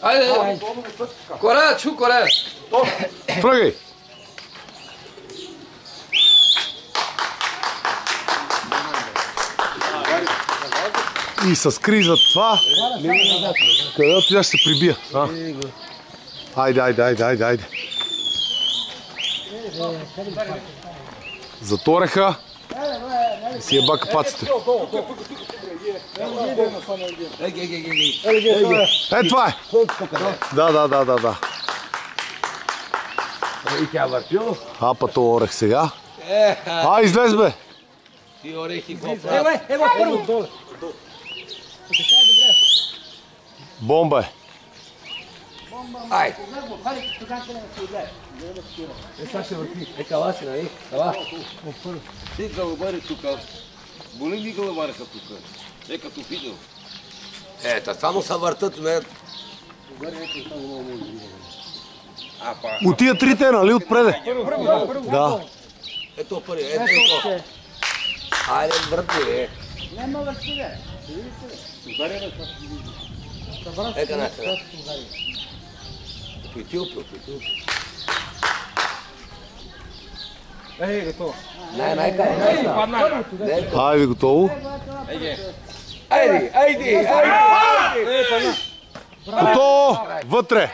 Айде! Корея, чу, Корея! Фръгай! И се скри зад това. Където я ще се прибия. Айде. Затореха. И си еба капаците. Е, това е! Да. Апа то орех сега. Излез бе! Ти орехи Ево първо! Бомба е. Ай! Сега ще върти. Кала си, нали? Кала. Ти калабари тука. Боли ми калабариха тука. Като видео. Та само са въртат, ме. От тия трите, нали, отпреде? Да. Ето първи, ето. Айде, върти, Няма върти, бе. Ека накрая. Питил. Готово. Айде, готово. Айде! Готово! Вътре!